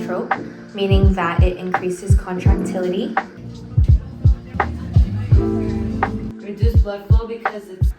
isotrope, meaning that it increases contractility. Reduce blood flow because it's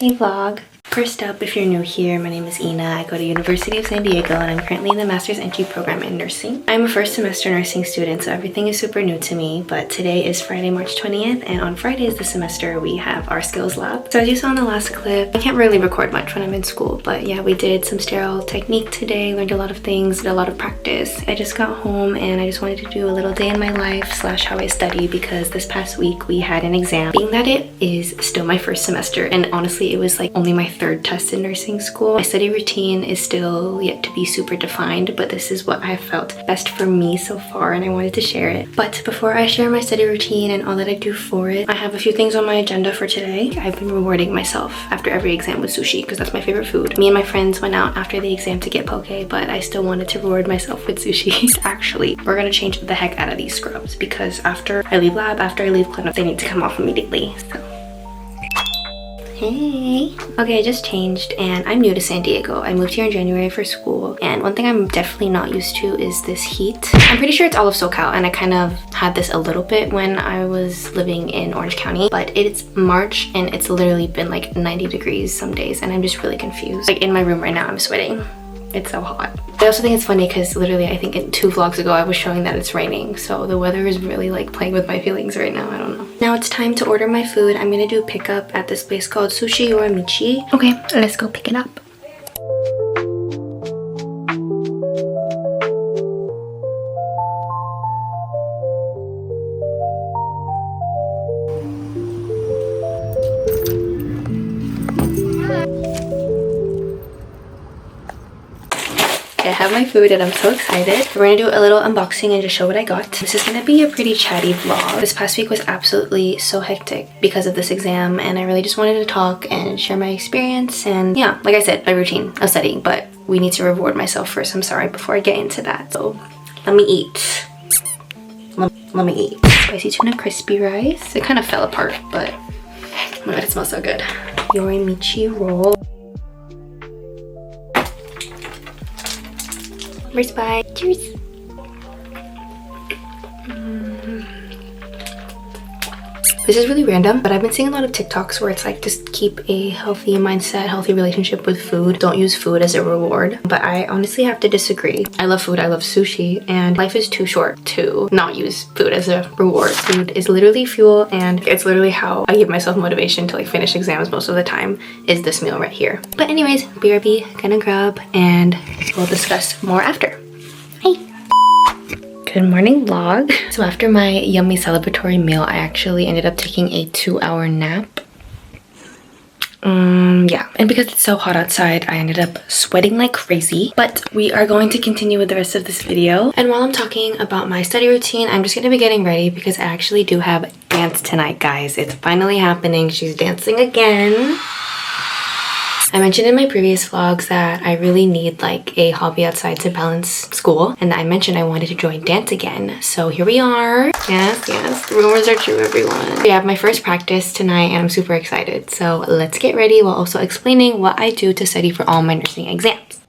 Hey vlog! First up, if you're new here, my name is Ina. I go to University of San Diego and I'm currently in the Master's Entry program in nursing. I'm a first semester nursing student, so everything is super new to me, but today is Friday, March 20th, and on Fridays this semester we have our skills lab. So as you saw in the last clip, I can't really record much when I'm in school, but yeah, we did some sterile technique today, learned a lot of things, did a lot of practice. I just got home and I just wanted to do a little day in my life / how I study, because this past week we had an exam. Being that it is still my first semester, and honestly it was like only my third test in nursing school, my study routine is still yet to be super defined, but this is what I felt best for me so far and I wanted to share it. But before I share my study routine and all that I do for it, I have a few things on my agenda for today. I've been rewarding myself after every exam with sushi because that's my favorite food. Me and my friends went out after the exam to get poke, but I still wanted to reward myself with sushi. Actually, we're gonna change the heck out of these scrubs because after I leave lab, after I leave clinic, they need to come off immediately. So hey! Okay, I just changed and I'm new to San Diego. I moved here in January for school, and one thing I'm definitely not used to is this heat. I'm pretty sure it's all of SoCal, and I kind of had this a little bit when I was living in Orange County, but it's March and it's literally been like 90 degrees some days and I'm just really confused. Like in my room right now, I'm sweating. It's so hot. I also think it's funny because literally I think in 2 vlogs ago I was showing that it's raining, so the weather is really like playing with my feelings right now. I don't know. Now it's time to order my food. I'm gonna do pickup at this place called Sushi or Michi. Okay, let's go pick it up. I have my food and I'm so excited. We're gonna do a little unboxing and just show what I got. This is gonna be a pretty chatty vlog. This past week was absolutely so hectic because of this exam, and I really just wanted to talk and share my experience and yeah, like I said, my routine of studying, but we need to reward myself first. I'm sorry before I get into that. So let me eat. Let me eat. Spicy tuna crispy rice. It kind of fell apart, but oh my god, it smells so good. Yorimichi roll. First bite. Cheers. This is really random, but I've been seeing a lot of TikToks where it's like just keep a healthy mindset, healthy relationship with food. Don't use food as a reward. But I honestly have to disagree. I love food, I love sushi, and life is too short to not use food as a reward. Food is literally fuel, and it's literally how I give myself motivation to like finish exams most of the time is this meal right here. But anyways, BRB, gonna grab, and we'll discuss more after. Good morning vlog. So after my yummy celebratory meal, I actually ended up taking a 2-hour nap. Yeah, and because it's so hot outside, I ended up sweating like crazy. But we are going to continue with the rest of this video. And while I'm talking about my study routine, I'm just gonna be getting ready because I actually do have dance tonight, guys. It's finally happening. She's dancing again. I mentioned in my previous vlogs that I really need like a hobby outside to balance school, and I mentioned I wanted to join dance again. So here we are. Yes, yes, the rumors are true, everyone. We have my first practice tonight and I'm super excited. So let's get ready while also explaining what I do to study for all my nursing exams.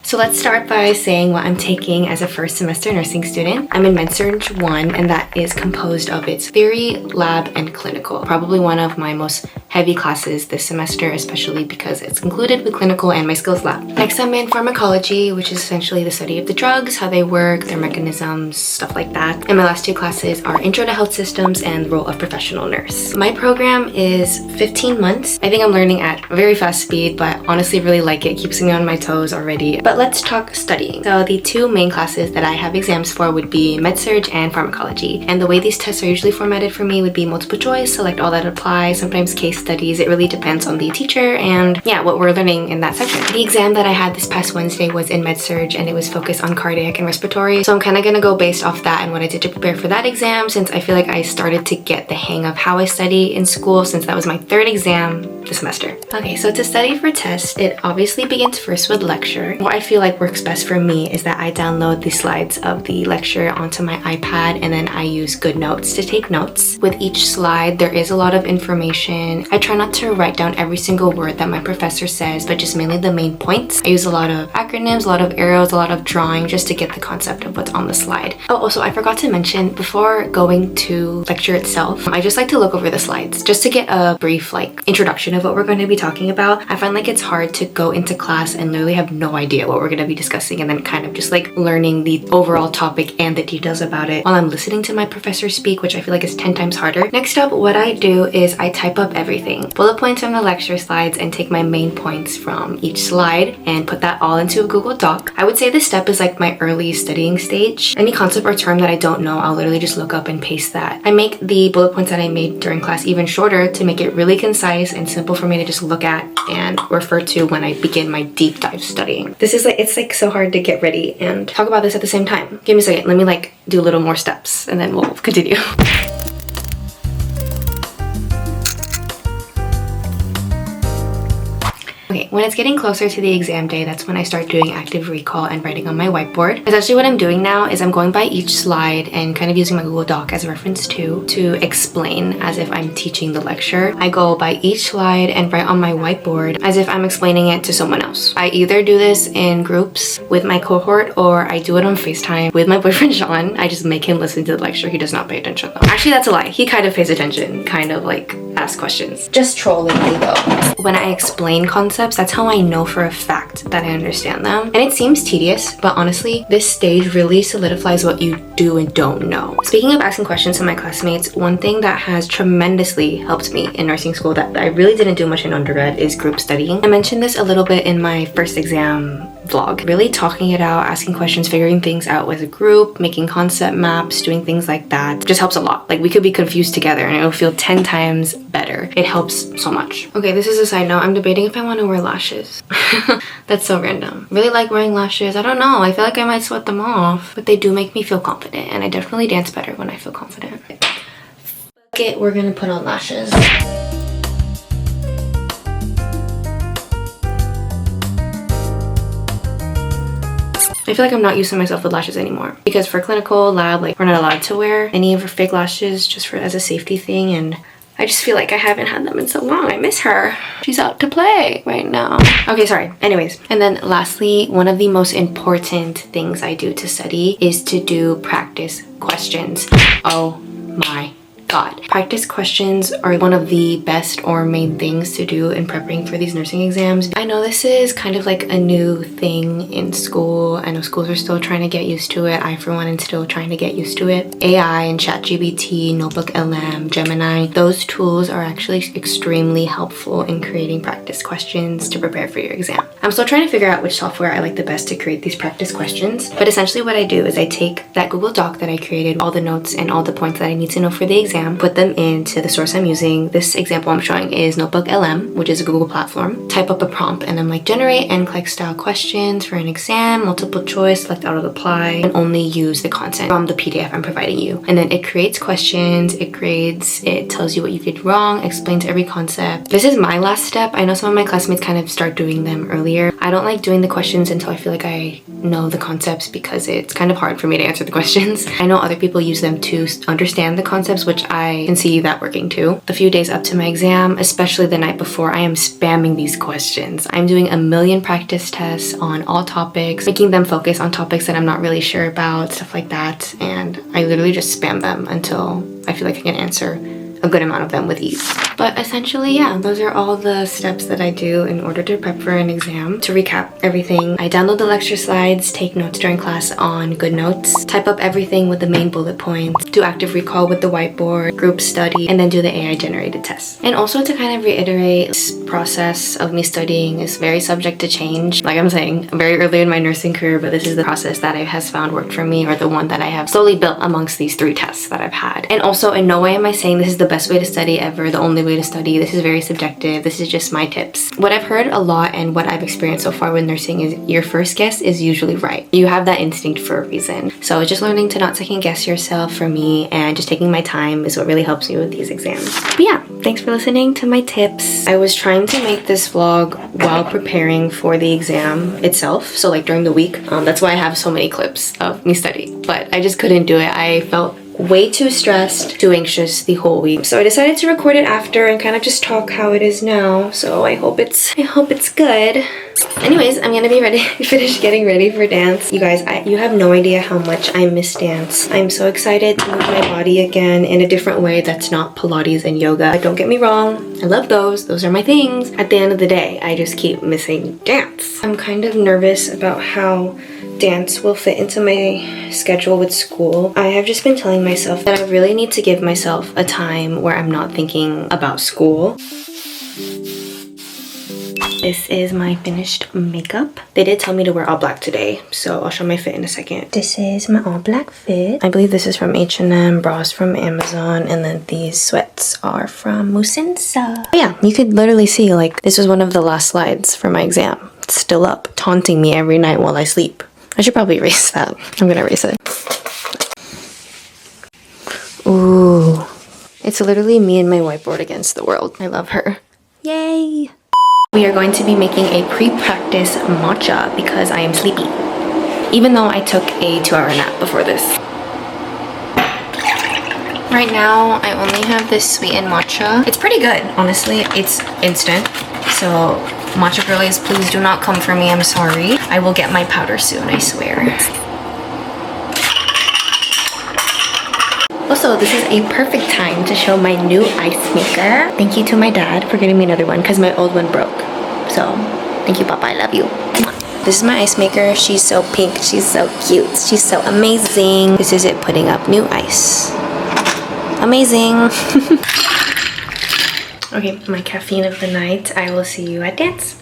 So let's start by saying what I'm taking as a first semester nursing student. I'm in Med-Surg 1, and that is composed of its theory, lab, and clinical. Probably one of my most heavy classes this semester, especially because it's included with clinical and my skills lab. Next, I'm in pharmacology, which is essentially the study of the drugs, how they work, their mechanisms, stuff like that. And my last two classes are Intro to Health Systems and Role of Professional Nurse. My program is 15 months. I think I'm learning at a very fast speed, but honestly really like it. Keeps me on my toes already. But let's talk studying. So the two main classes that I have exams for would be Med-Surg and Pharmacology. And the way these tests are usually formatted for me would be multiple choice, select all that apply, sometimes case studies. It really depends on the teacher and yeah, what we're learning in that section. The exam that I had this past Wednesday was in Med-Surg and it was focused on cardiac and respiratory. So I'm kind of gonna go based off that and what I did to prepare for that exam, since I feel like I started to get the hang of how I study in school, since that was my third exam this semester. Okay, so to study for tests, it obviously begins first with lecture. What I feel like works best for me is that I download the slides of the lecture onto my iPad and then I use GoodNotes to take notes. With each slide, there is a lot of information. I try not to write down every single word that my professor says, but just mainly the main points. I use a lot of acronyms, a lot of arrows, a lot of drawing just to get the concept of what's on the slide. Oh, also I forgot to mention, before going to lecture itself, I just like to look over the slides just to get a brief introduction of what we're going to be talking about. I find it's hard to go into class and literally have no idea what we're going to be discussing and then kind of just learning the overall topic and the details about it while I'm listening to my professor speak, which I feel like is 10 times harder. Next up, what I do is I type up everything. Bullet points from the lecture slides and take my main points from each slide and put that all into a Google Doc. I would say this step is my early studying stage. Any concept or term that I don't know, I'll literally just look up and paste that. I make the bullet points that I made during class even shorter to make it really concise and simple for me to just look at and refer to when I begin my deep dive studying. This is it's so hard to get ready and talk about this at the same time. Give me a second, let me do a little more steps and then we'll continue. Okay, when it's getting closer to the exam day, that's when I start doing active recall and writing on my whiteboard. Essentially what I'm doing now is I'm going by each slide and kind of using my Google Doc as a reference to explain as if I'm teaching the lecture. I go by each slide and write on my whiteboard as if I'm explaining it to someone else. I either do this in groups with my cohort or I do it on FaceTime with my boyfriend Sean. I just make him listen to the lecture. He does not pay attention though. Actually, that's a lie. He kind of pays attention, kind of asks questions. Just trolling me though. When I explain concepts, that's how I know for a fact that I understand them. And it seems tedious, but honestly, this stage really solidifies what you do and don't know. Speaking of asking questions to my classmates, one thing that has tremendously helped me in nursing school that I really didn't do much in undergrad is group studying. I mentioned this a little bit in my first exam vlog. Really talking it out, asking questions, figuring things out with a group, making concept maps, doing things like that just helps a lot. We could be confused together and it'll feel 10 times better. It helps so much. Okay, this is a side note. I'm debating if I want to wear lashes. That's so random. Really like wearing lashes. I don't know. I feel like I might sweat them off, but they do make me feel confident and I definitely dance better when I feel confident. Okay, we're gonna put on lashes. I feel like I'm not using myself with lashes anymore because for clinical lab, we're not allowed to wear any of her fake lashes just as a safety thing, and I just feel like I haven't had them in so long. I miss her. She's out to play right now. Okay, sorry. Anyways, and then lastly, one of the most important things I do to study is to do practice questions. Oh my God. Practice questions are one of the best or main things to do in preparing for these nursing exams. I know this is kind of a new thing in school. I know schools are still trying to get used to it. I, for one, am still trying to get used to it. AI and ChatGPT, Notebook LM, Gemini, those tools are actually extremely helpful in creating practice questions to prepare for your exam. I'm still trying to figure out which software I like the best to create these practice questions, but essentially what I do is I take that Google Doc that I created, all the notes and all the points that I need to know for the exam, put them into the source I'm using. This example I'm showing is Notebook LM, which is a Google platform. Type up a prompt and I'm generate NCLEX style questions for an exam, multiple choice, select auto apply, and only use the content from the PDF I'm providing you. And then it creates questions, it grades, it tells you what you did wrong, explains every concept. This is my last step. I know some of my classmates kind of start doing them earlier. I don't like doing the questions until I feel like I know the concepts because it's kind of hard for me to answer the questions. I know other people use them to understand the concepts, which I can see that working too. The few days up to my exam, especially the night before, I am spamming these questions. I'm doing a million practice tests on all topics, making them focus on topics that I'm not really sure about, stuff like that. And I literally just spam them until I feel like I can answer a good amount of them with ease. But essentially, yeah, those are all the steps that I do in order to prep for an exam. To recap everything, I download the lecture slides, take notes during class on GoodNotes, type up everything with the main bullet points, do active recall with the whiteboard, group study, and then do the AI generated tests. And also to kind of reiterate, this process of me studying is very subject to change. Like I'm saying, very early in my nursing career, but this is the process that I has found worked for me, or the one that I have slowly built amongst these 3 tests that I've had. And also, in no way am I saying this is the best way to study ever, the only way to study. This is very subjective. This is just my tips. What I've heard a lot and what I've experienced so far with nursing is your first guess is usually right. You have that instinct for a reason. So just learning to not second guess yourself for me, and just taking my time is what really helps me with these exams. But yeah, thanks for listening to my tips. I was trying to make this vlog while preparing for the exam itself, so like during the week. That's why I have so many clips of me studying, but I just couldn't do it. I felt way too stressed, too anxious the whole week. So I decided to record it after and kind of just talk how it is now. So I hope it's good. Anyways, I'm gonna be finished getting ready for dance. You guys, you have no idea how much I miss dance. I'm so excited to move my body again in a different way that's not Pilates and yoga. Don't get me wrong, I love those. Those are my things. At the end of the day, I just keep missing dance. I'm kind of nervous about how dance will fit into my schedule with school. I have just been telling myself that I really need to give myself a time where I'm not thinking about school. This is my finished makeup. They did tell me to wear all black today, so I'll show my fit in a second. This is my all black fit. I believe this is from H&M, bras from Amazon, and then these sweats are from Musinsa. But yeah, you could literally see, like, this was one of the last slides for my exam. It's still up, taunting me every night while I sleep. I should probably erase that. I'm gonna erase it. Ooh. It's literally me and my whiteboard against the world. I love her. Yay! We are going to be making a pre-practice matcha because I am sleepy. Even though I took a 2-hour nap before this. Right now, I only have this sweetened matcha. It's pretty good, honestly. It's instant. So, matcha girlies, please do not come for me. I'm sorry. I will get my powder soon, I swear. Also, this is a perfect time to show my new ice maker. Thank you to my dad for getting me another one because my old one broke. So, thank you, Papa. I love you. This is my ice maker. She's so pink. She's so cute. She's so amazing. This is it putting up new ice. Amazing. Okay, my caffeine of the night. I will see you at dance.